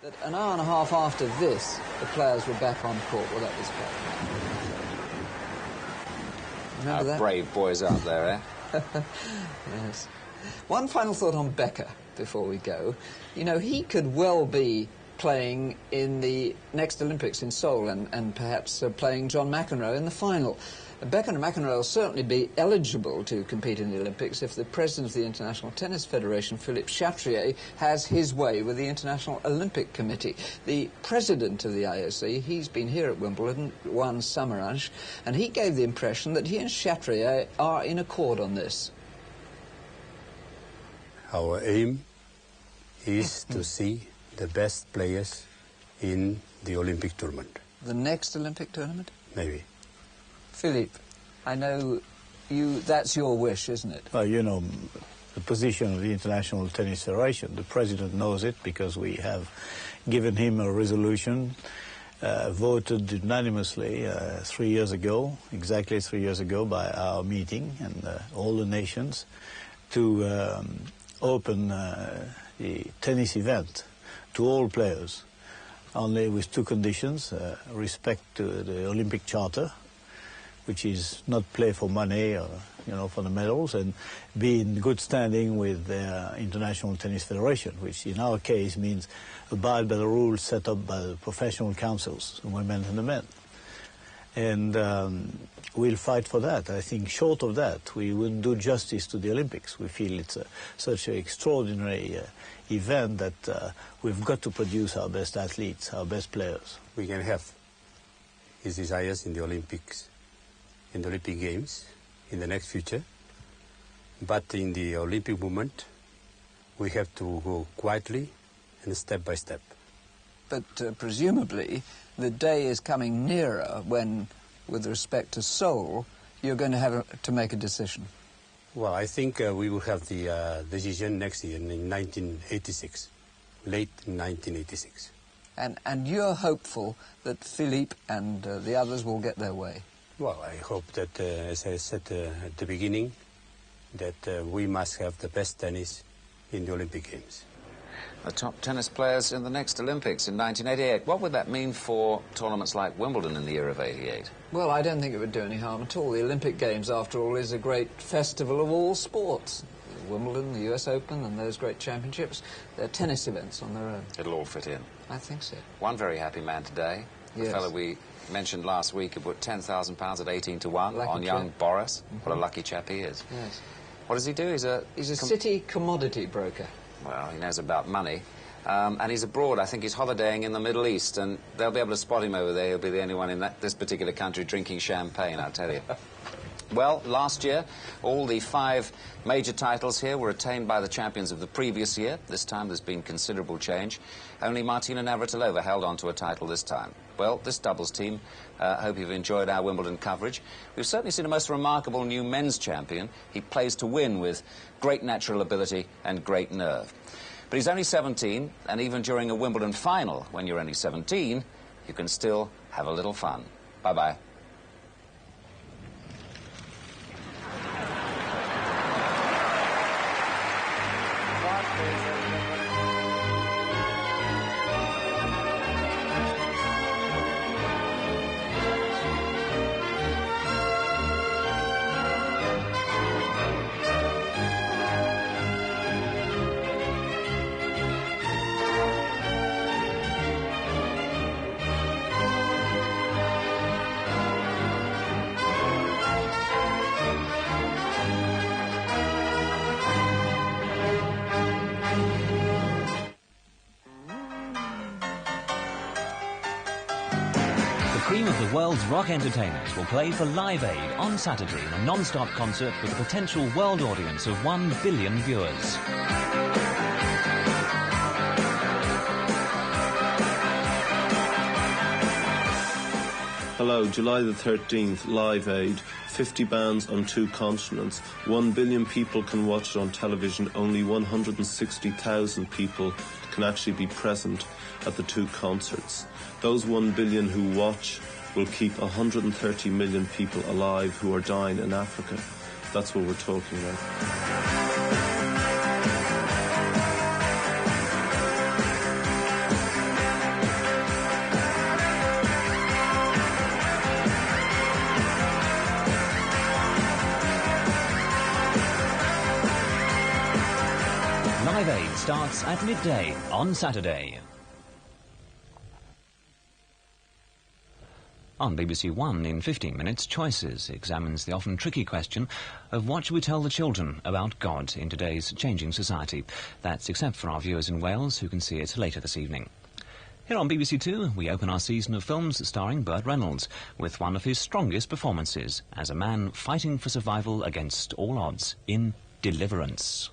But an hour and a half after this, the players were back on court. Well, that was fun. Remember that? Brave boys out there, eh? Yes. One final thought on Becker before we go. You know, he could well be playing in the next Olympics in Seoul and perhaps playing John McEnroe in the final. Becker and McEnroe will certainly be eligible to compete in the Olympics if the president of the International Tennis Federation, Philippe Chatrier, has his way with the International Olympic Committee. The president of the IOC, he's been here at Wimbledon, Juan Samaranch, and he gave the impression that he and Chatrier are in accord on this. Our aim is to see the best players in the Olympic tournament. The next Olympic tournament? Maybe. Philippe, I know that's your wish, isn't it? Well, you know, the position of the International Tennis Federation, the president knows it because we have given him a resolution voted unanimously 3 years ago, exactly 3 years ago, by our meeting and all the nations to open the tennis event to all players, only with two conditions: respect to the Olympic Charter, which is not play for money or, you know, for the medals, and be in good standing with the International Tennis Federation, which in our case means abide by the rules set up by the professional councils, the women and the men. And we'll fight for that. I think short of that, we wouldn't do justice to the Olympics. We feel it's such an extraordinary event that we've got to produce our best athletes, our best players. We can have his desires in the Olympics, in the Olympic Games, in the next future. But in the Olympic movement, we have to go quietly and step by step. But presumably, the day is coming nearer when, with respect to Seoul, you're going to have to make a decision. Well, I think we will have the decision next year, in 1986, late 1986. And you're hopeful that Philippe and the others will get their way? Well, I hope that, as I said at the beginning, that we must have the best tennis in the Olympic Games. The top tennis players in the next Olympics in 1988. What would that mean for tournaments like Wimbledon in the year of '88? Well, I don't think it would do any harm at all. The Olympic Games, after all, is a great festival of all sports. Wimbledon, the US Open, and those great championships, they're tennis events on their own. It'll all fit in. I think so. One very happy man today, the fellow we mentioned last week, who put £10,000 at 18 to 1 on young Boris. What a lucky chap he is. Yes. What does he do? He's a city commodity broker. Well, he knows about money. And he's abroad. I think he's holidaying in the Middle East, and they'll be able to spot him over there. He'll be the only one in this particular country drinking champagne, I'll tell you. Well, last year, all the 5 major titles here were attained by the champions of the previous year. This time there's been considerable change. Only Martina Navratilova held on to a title this time. Well, this doubles team, hope you've enjoyed our Wimbledon coverage. We've certainly seen a most remarkable new men's champion. He plays to win with great natural ability and great nerve. But he's only 17, and even during a Wimbledon final, when you're only 17, you can still have a little fun. Bye-bye. cream of the world's rock entertainers will play for Live Aid on Saturday in a non-stop concert with a potential world audience of 1 billion viewers. Hello, July the 13th, Live Aid. 50 bands on 2 continents. 1 billion people can watch it on television. Only 160,000 people can actually be present at the 2 concerts. Those 1 billion who watch will keep 130 million people alive who are dying in Africa. That's what we're talking about. Live Aid starts at midday on Saturday. On BBC1, in 15 minutes, Choices examines the often tricky question of what should we tell the children about God in today's changing society. That's except for our viewers in Wales, who can see it later this evening. Here on BBC2, we open our season of films starring Burt Reynolds with one of his strongest performances as a man fighting for survival against all odds in Deliverance.